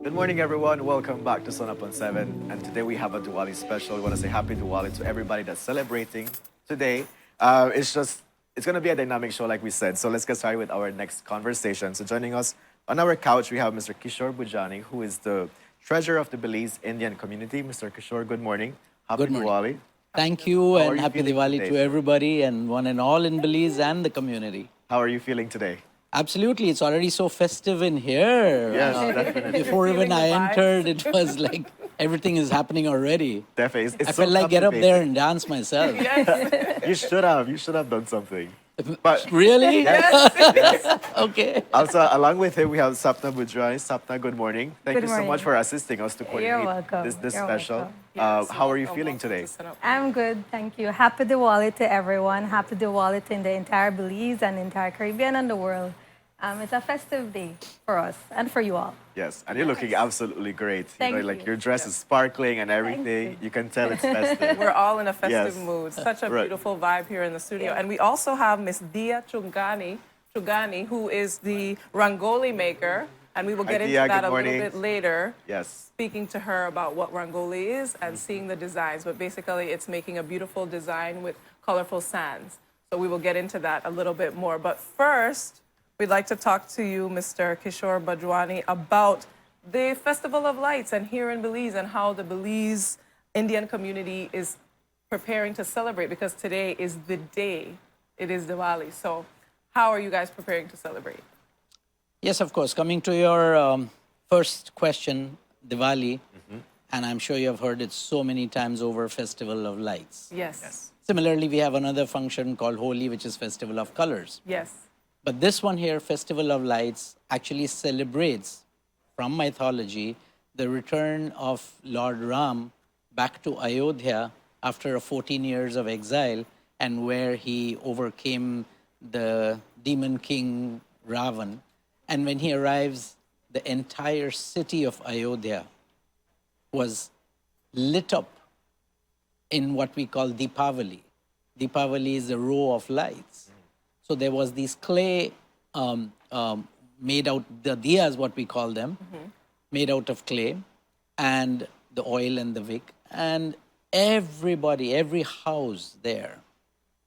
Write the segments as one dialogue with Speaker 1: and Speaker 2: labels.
Speaker 1: Good morning, everyone. Welcome back to Sun Up on 7. And today we have a Diwali special. We want to say happy Diwali to everybody that's celebrating today. It's going to be a dynamic show, like we said. So let's get started with our next conversation. So joining us on our couch, we have Mr. Kishore Bojhwani, who is the treasurer of the Belize Indian community. Mr. Kishore, good morning. Happy
Speaker 2: Good morning.
Speaker 1: Diwali.
Speaker 2: Thank you
Speaker 1: How are
Speaker 2: and
Speaker 1: you
Speaker 2: happy
Speaker 1: feeling
Speaker 2: Diwali
Speaker 1: today,
Speaker 2: to
Speaker 1: sir?
Speaker 2: everybody and one and all in Belize and the community.
Speaker 1: How are you feeling today?
Speaker 2: Absolutely, it's already so festive in here.
Speaker 1: Yes, definitely.
Speaker 2: Before
Speaker 3: You're
Speaker 2: even
Speaker 3: feeling
Speaker 2: I
Speaker 3: the vibes?
Speaker 2: entered, it was like everything is happening already.
Speaker 1: Definitely. It's
Speaker 2: I
Speaker 1: so
Speaker 2: felt like get up there
Speaker 1: captivating.
Speaker 2: and dance myself.
Speaker 1: You should have. You should have done something. But
Speaker 2: Really?
Speaker 1: yes.
Speaker 2: Okay.
Speaker 1: Also, along with him, we have Sapna Bujrani. Sapna, good morning. Thank
Speaker 3: Good
Speaker 1: you so much
Speaker 3: morning.
Speaker 1: for assisting us to coordinate
Speaker 3: welcome.
Speaker 1: this
Speaker 3: You're
Speaker 1: special.
Speaker 3: welcome.
Speaker 1: How are you feeling today?
Speaker 3: I'm good, thank you. Happy Diwali to everyone. Happy Diwali to the entire Belize and the entire Caribbean and the world. It's a festive day for us and for you all.
Speaker 1: Yes, and you're looking absolutely great.
Speaker 3: Thank
Speaker 1: like
Speaker 3: you.
Speaker 1: your dress is sparkling and everything. You can tell it's festive.
Speaker 4: We're all in a festive
Speaker 1: Yes.
Speaker 4: mood. Such a
Speaker 1: Right.
Speaker 4: beautiful vibe here in the studio. And we also have Miss Dia Chugani, who is the Rangoli maker. And we will
Speaker 1: Hi,
Speaker 4: get into
Speaker 1: Dia.
Speaker 4: that
Speaker 1: Good
Speaker 4: a little
Speaker 1: morning.
Speaker 4: bit later,
Speaker 1: Yes.
Speaker 4: speaking to her about what Rangoli is and seeing the designs. But basically, it's making a beautiful design with colorful sands. So we will get into that a little bit more. But first, we'd like to talk to you, Mr. Kishore Bojhwani, about the Festival of Lights and here in Belize and how the Belize Indian community is preparing to celebrate because today is the day. It is Diwali. So how are you guys preparing to celebrate?
Speaker 2: Yes, of course. Coming to your first question, Diwali, and I'm sure you have heard it so many times over, Festival of Lights.
Speaker 4: Yes.
Speaker 2: Similarly, we have another function called Holi, which is Festival of Colors.
Speaker 4: Yes.
Speaker 2: But this one here, Festival of Lights, actually celebrates from mythology the return of Lord Ram back to Ayodhya after 14 years of exile and where he overcame the demon king Ravan. And when he arrives, the entire city of Ayodhya was lit up in what we call Deepavali. Deepavali is a row of lights. So there was these clay made out, the diyas, what we call them, made out of clay, and the oil and the wick. And everybody, every house there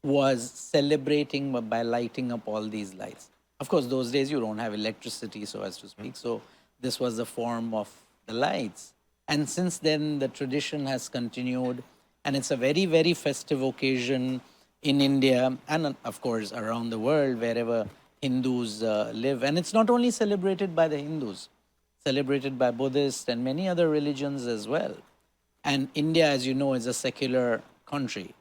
Speaker 2: was celebrating by lighting up all these lights. Of course, those days you don't have electricity, so as to speak. So this was the form of the lights. And since then, the tradition has continued. And it's a very, very festive occasion in India and, of course, around the world, wherever Hindus live. And it's not only celebrated by the Hindus, celebrated by Buddhists and many other religions as well. And India, as you know, is a secular country.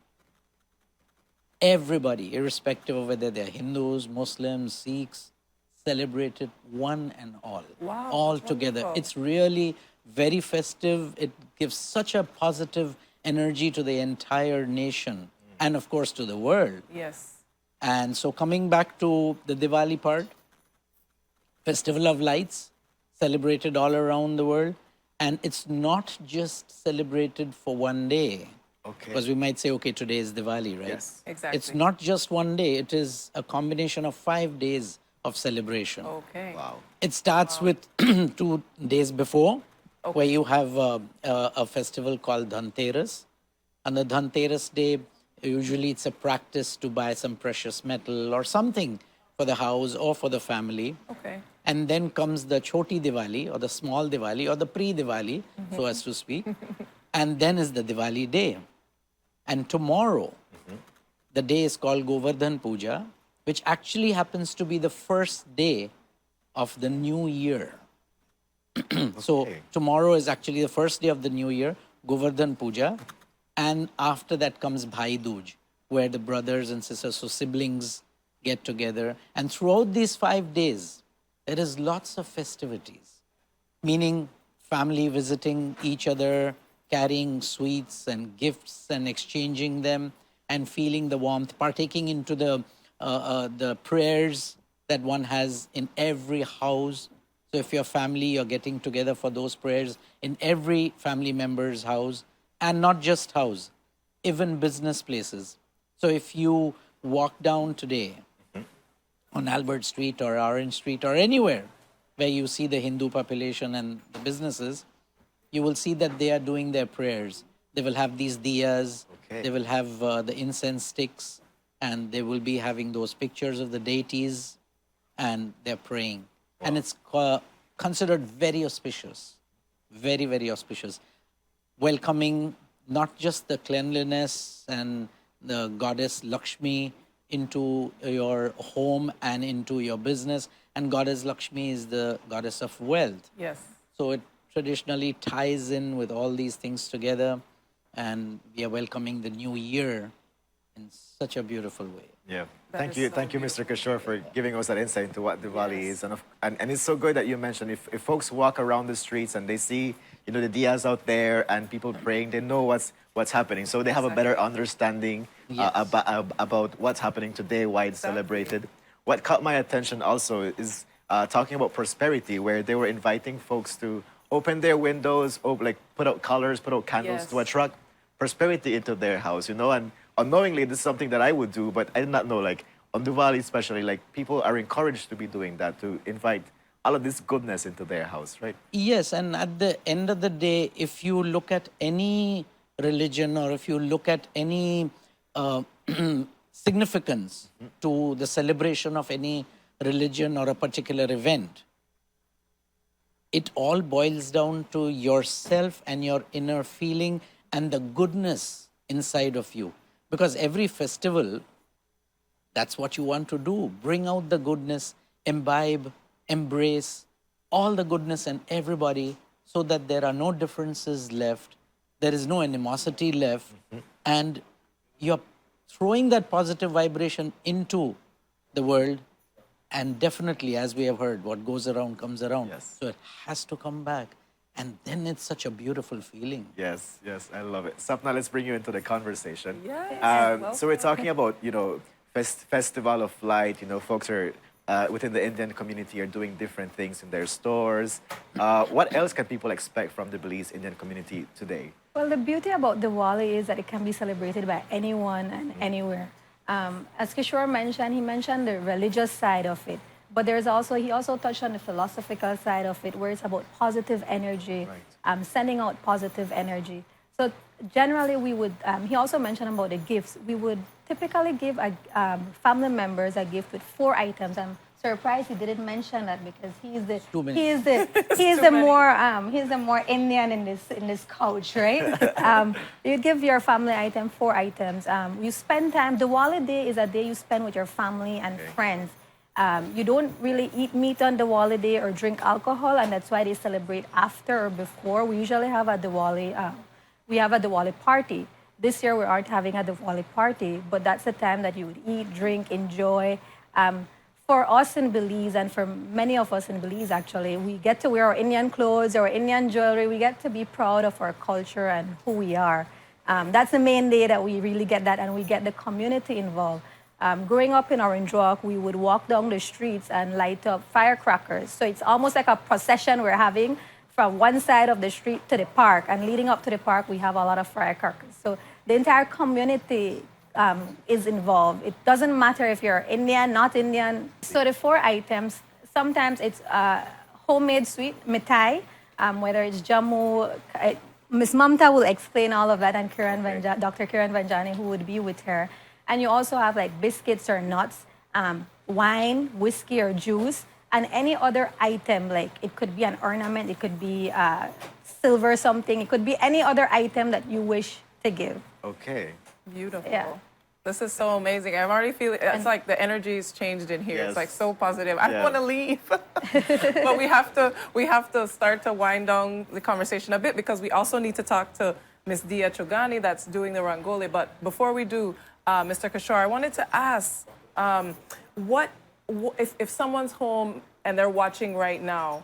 Speaker 2: Everybody, irrespective of whether they're Hindus, Muslims, Sikhs, celebrated one and all,
Speaker 4: Wow,
Speaker 2: all
Speaker 4: that's
Speaker 2: together.
Speaker 4: wonderful.
Speaker 2: It's really very festive. It gives such a positive energy to the entire nation and, of course, to the world.
Speaker 4: Yes.
Speaker 2: And so coming back to the Diwali part, Festival of Lights, celebrated all around the world. And it's not just celebrated for one day.
Speaker 1: Okay.
Speaker 2: Because we might say, okay, today is Diwali, right?
Speaker 1: Yes.
Speaker 4: Exactly.
Speaker 2: It's not just one day. It is a combination of 5 days of celebration.
Speaker 4: Okay.
Speaker 1: Wow.
Speaker 2: It starts with 2 days before, where you have a festival called Dhanteras. On the Dhanteras day, usually it's a practice to buy some precious metal or something for the house or for the family.
Speaker 4: Okay.
Speaker 2: And then comes the Choti Diwali or the small Diwali or the pre-Diwali, so as to speak. And then is the Diwali day. And tomorrow, the day is called Govardhan Puja, which actually happens to be the first day of the new year. So
Speaker 1: Okay.
Speaker 2: tomorrow is actually the first day of the new year, Govardhan Puja. And after that comes Bhai Dooj, where the brothers and sisters, so siblings, get together. And throughout these 5 days, there is lots of festivities, meaning family visiting each other, carrying sweets and gifts and exchanging them and feeling the warmth, partaking into the prayers that one has in every house. So if your family, you're getting together for those prayers in every family member's house, and not just house, even business places. So if you walk down today on Albert Street or Orange Street or anywhere, where you see the Hindu population and the businesses, you will see that they are doing their prayers. They will have these diyas,
Speaker 1: Okay.
Speaker 2: they will have the incense sticks, and they will be having those pictures of the deities, and they're praying. And it's considered very auspicious, very, very auspicious. Welcoming not just the cleanliness and the goddess Lakshmi into your home and into your business. And goddess Lakshmi is the goddess of wealth.
Speaker 4: Yes.
Speaker 2: So it traditionally ties in with all these things together. And we are welcoming the new year in such a beautiful way.
Speaker 1: Yeah.
Speaker 4: That
Speaker 1: Thank
Speaker 4: is
Speaker 1: you.
Speaker 4: so
Speaker 1: Thank you, Mr. Kishore, for giving us that insight into what Diwali is. And it's so good that you mentioned if folks walk around the streets and they see, the diyas out there and people praying, they know what's happening. So they have a better understanding
Speaker 2: Yes.
Speaker 1: about what's happening today, why it's celebrated. What caught my attention also is talking about prosperity, where they were inviting folks to open their windows, like put out colors, put out candles to
Speaker 4: Yes.
Speaker 1: attract prosperity into their house, and unknowingly this is something that I would do, but I did not know, like on Diwali especially, like people are encouraged to be doing that, to invite all of this goodness into their house, right?
Speaker 2: Yes, and at the end of the day, if you look at any religion or if you look at any significance to the celebration of any religion or a particular event, it all boils down to yourself and your inner feeling and the goodness inside of you. Because every festival, that's what you want to do. Bring out the goodness, imbibe, embrace all the goodness in everybody so that there are no differences left, there is no animosity left, and you're throwing that positive vibration into the world. And definitely, as we have heard, what goes around comes around.
Speaker 1: Yes.
Speaker 2: So it has to come back. And then it's such a beautiful feeling.
Speaker 1: Yes, I love it. Sapna, let's bring you into the conversation.
Speaker 4: Yes,
Speaker 1: So we're talking about, Festival of Light. Folks are within the Indian community are doing different things in their stores. What else can people expect from the Belize Indian community today?
Speaker 3: Well, the beauty about Diwali is that it can be celebrated by anyone and anywhere. As Kishore mentioned, he mentioned the religious side of it. But he also touched on the philosophical side of it, where it's about positive energy, sending out positive energy. So generally, we would, he also mentioned about the gifts. We would typically give family members a gift with 4 items. I'm surprised he didn't mention that because he's the more Indian in this couch, right? You give your family item 4 items. You spend time. Diwali day is a day you spend with your family and friends. You don't really eat meat on Diwali day or drink alcohol, and that's why they celebrate after or before. We usually have a Diwali party. This year we aren't having a Diwali party, but that's the time that you would eat, drink, enjoy. For us in Belize, and for many of us in Belize actually, we get to wear our Indian clothes, our Indian jewelry. We get to be proud of our culture and who we are. That's the main day that we really get that, and we get the community involved. Growing up in Orange Walk, we would walk down the streets and light up firecrackers. So it's almost like a procession we're having from one side of the street to the park. And leading up to the park, we have a lot of firecrackers. So the entire community is involved. It doesn't matter if you're Indian, not Indian. So the 4 items, sometimes it's homemade sweet, mithai, whether it's jamu. Ms. Mamta will explain all of that, and Dr. Kiran Vanjani, who would be with her. And you also have like biscuits or nuts, wine, whiskey or juice, and any other item. Like it could be an ornament, it could be silver something, it could be any other item that you wish to give.
Speaker 1: Okay.
Speaker 4: Beautiful.
Speaker 3: Yeah.
Speaker 4: This is so amazing. I'm already feeling, it's like the energy's changed in here.
Speaker 1: Yes.
Speaker 4: It's like so positive. I don't
Speaker 1: Yeah.
Speaker 4: want to leave. But we have to start to wind down the conversation a bit, because we also need to talk to Miss Dia Chogani that's doing the Rangoli. But before we do, Mr. Kishore, I wanted to ask, if someone's home and they're watching right now,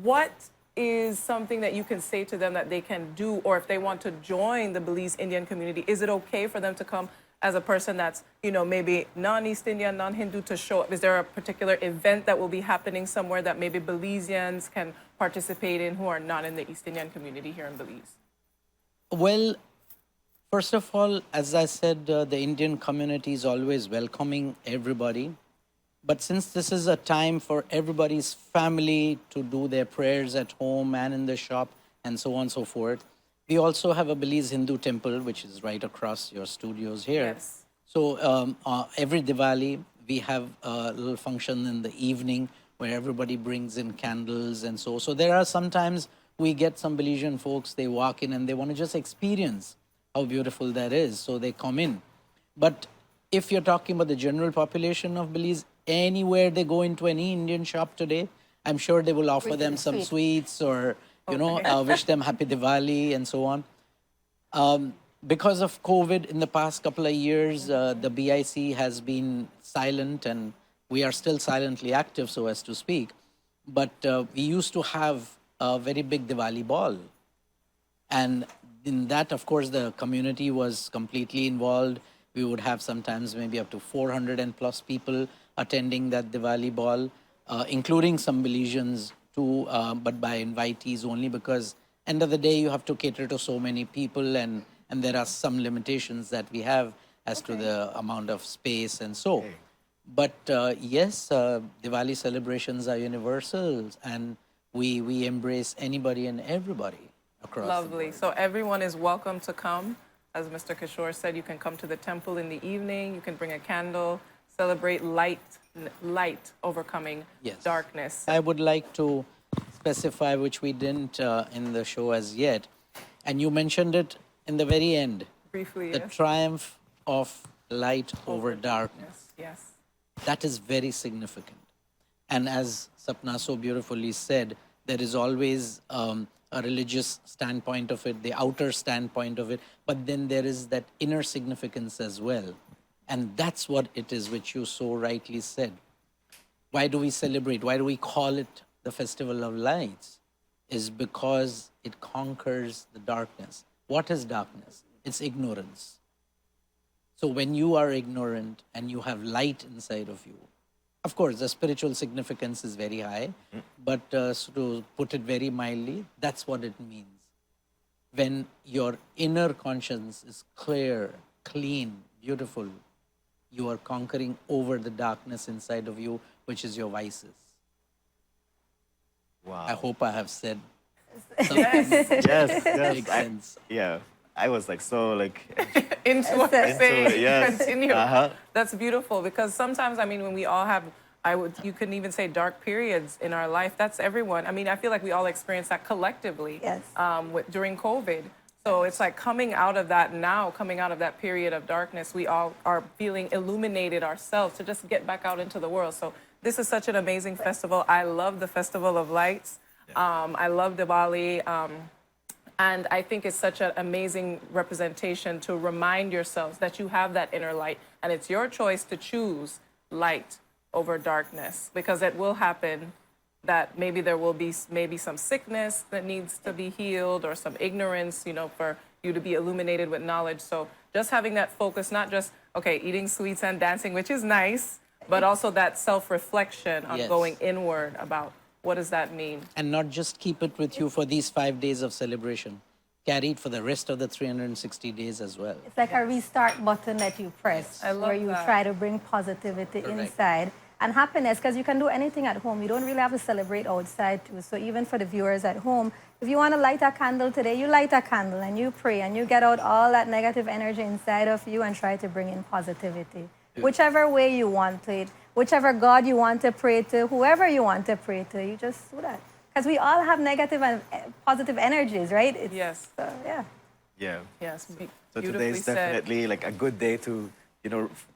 Speaker 4: what is something that you can say to them that they can do, or if they want to join the Belize Indian community, is it okay for them to come as a person that's, maybe non-East Indian, non-Hindu, to show up? Is there a particular event that will be happening somewhere that maybe Belizeans can participate in who are not in the East Indian community here in Belize?
Speaker 2: Well, first of all, as I said, the Indian community is always welcoming everybody. But since this is a time for everybody's family to do their prayers at home and in the shop and so on and so forth, we also have a Belize Hindu temple, which is right across your studios here.
Speaker 4: Yes.
Speaker 2: So every Diwali, we have a little function in the evening where everybody brings in candles and so. So there are sometimes we get some Belizean folks, they walk in and they want to just experience how beautiful that is. So they come in. But if you're talking about the general population of Belize, anywhere they go into any Indian shop today, I'm sure they will offer them some sweets or, wish them happy Diwali and so on. Because of COVID in the past couple of years, the BIC has been silent and we are still silently active, so as to speak. But we used to have a very big Diwali ball. And in that, of course, the community was completely involved. We would have sometimes maybe up to 400 and plus people attending that Diwali ball, including some Belizeans too, but by invitees only, because end of the day, you have to cater to so many people and there are some limitations that we have as to the amount of space and so. But yes, Diwali celebrations are universal and we embrace anybody and everybody across the
Speaker 4: Lovely.
Speaker 2: board.
Speaker 4: So everyone is welcome to come. As Mr. Kishore said, you can come to the temple in the evening. You can bring a candle, celebrate light overcoming
Speaker 2: Yes.
Speaker 4: darkness.
Speaker 2: I would like to specify, which we didn't in the show as yet, and you mentioned it in the very end,
Speaker 4: Briefly,
Speaker 2: the
Speaker 4: yes.
Speaker 2: triumph of light over darkness.
Speaker 4: Yes.
Speaker 2: That is very significant. And as Sapna so beautifully said, there is always a religious standpoint of it, the outer standpoint of it, but then there is that inner significance as well. And that's what it is, which you so rightly said. Why do we celebrate? Why do we call it the Festival of Lights? Is because it conquers the darkness. What is darkness? It's ignorance. So when you are ignorant and you have light inside of you, of course, the spiritual significance is very high, but so to put it very mildly, that's what it means. When your inner conscience is clear, clean, beautiful, you are conquering over the darkness inside of you, which is your vices.
Speaker 1: Wow.
Speaker 2: I hope I have said something
Speaker 1: Yes, yes.
Speaker 2: makes sense.
Speaker 1: Yeah. I was like so like
Speaker 4: Into what you're
Speaker 1: Into
Speaker 4: saying.
Speaker 1: it, yes.
Speaker 4: Continue.
Speaker 1: Uh-huh.
Speaker 4: That's beautiful because sometimes, I mean, when we all have, you can even say dark periods in our life. That's everyone. I mean, I feel like we all experience that collectively.
Speaker 3: Yes.
Speaker 4: During COVID. So it's like coming out of that now, coming out of that period of darkness, we all are feeling illuminated ourselves to just get back out into the world. So this is such an amazing festival. I love the Festival of Lights. I love Diwali. And I think it's such an amazing representation to remind yourselves that you have that inner light. And it's your choice to choose light over darkness, because it will happen that maybe there will be maybe some sickness that needs to be healed or some ignorance, for you to be illuminated with knowledge. So just having that focus, not just, okay, eating sweets and dancing, which is nice, but also that self-reflection on
Speaker 2: Yes.
Speaker 4: going inward about what does that mean?
Speaker 2: And not just keep it with you for these 5 days of celebration. Carry it for the rest of the 360 days as well.
Speaker 3: It's like a restart button that you press,
Speaker 4: I love
Speaker 3: where you
Speaker 4: that.
Speaker 3: try to bring positivity
Speaker 2: Correct.
Speaker 3: inside and happiness, because you can do anything at home. You don't really have to celebrate outside too. So even for the viewers at home, if you want to light a candle today, you light a candle and you pray and you get out all that negative energy inside of you and try to bring in positivity. Whichever way you want it, whichever God you want to pray to, whoever you want to pray to, you just do that. Because we all have negative and positive energies, right?
Speaker 4: Yes.
Speaker 3: So, yeah.
Speaker 1: yeah.
Speaker 4: Yes.
Speaker 1: So
Speaker 4: Beautifully
Speaker 1: today is
Speaker 4: said.
Speaker 1: definitely like a good day to,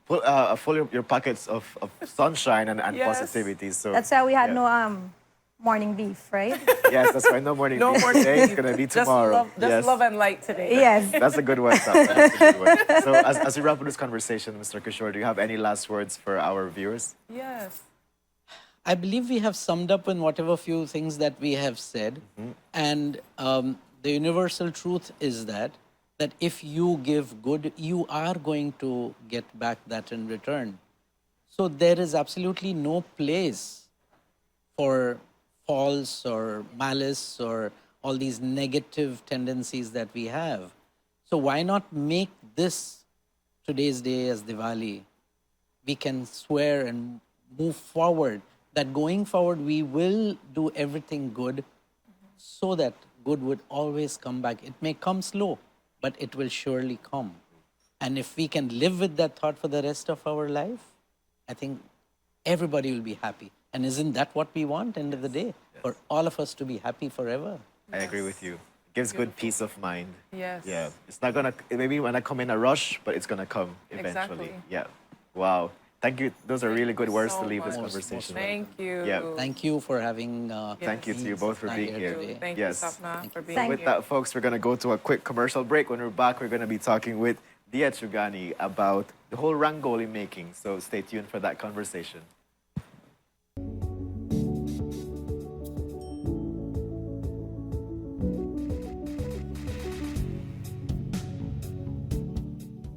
Speaker 1: fill your pockets of sunshine and
Speaker 4: Yes.
Speaker 1: positivity. So
Speaker 3: That's why we had
Speaker 1: yeah.
Speaker 3: no morning beef, right?
Speaker 1: Yes, that's why no morning.
Speaker 4: No
Speaker 1: beef
Speaker 4: more
Speaker 1: today. It's
Speaker 4: beef.
Speaker 1: gonna be
Speaker 4: Just
Speaker 1: tomorrow.
Speaker 4: Just love and light today.
Speaker 3: Yes.
Speaker 1: That's a good one, Sam. That's a good one. So as we wrap up this conversation, Mr. Kishore, do you have any last words for our viewers?
Speaker 4: Yes.
Speaker 2: I believe we have summed up in whatever few things that we have said. And the universal truth is that if you give good, you are going to get back that in return. So there is absolutely no place for false or malice or all these negative tendencies that we have. So why not make this today's day as Diwali? We can swear and move forward, that going forward we will do everything good so that good would always come back. It may come slow, but it will surely come. And if we can live with that thought for the rest of our life, I think everybody will be happy. And isn't that what we want, end of the day? For all of us to be happy forever.
Speaker 1: I agree with you. Gives good peace of mind.
Speaker 4: Yes.
Speaker 1: Yeah. It's not gonna, maybe when I come in a rush, but it's gonna come eventually.
Speaker 4: Exactly.
Speaker 1: Yeah. Wow. Thank you. Those are really good words
Speaker 4: so
Speaker 1: to leave this
Speaker 4: much.
Speaker 1: conversation.
Speaker 4: Thank you.
Speaker 1: Yeah.
Speaker 2: Thank you for having
Speaker 1: Thank you to you both for
Speaker 2: Stand
Speaker 1: being here.
Speaker 2: today.
Speaker 4: Thank
Speaker 1: Yes.
Speaker 4: you, Sapna, for being
Speaker 3: Thank
Speaker 1: With
Speaker 4: here.
Speaker 1: that, folks, we're going to go to a quick commercial break. When we're back, we're going to be talking with Dia Chugani about the whole rangoli making. So stay tuned for that conversation.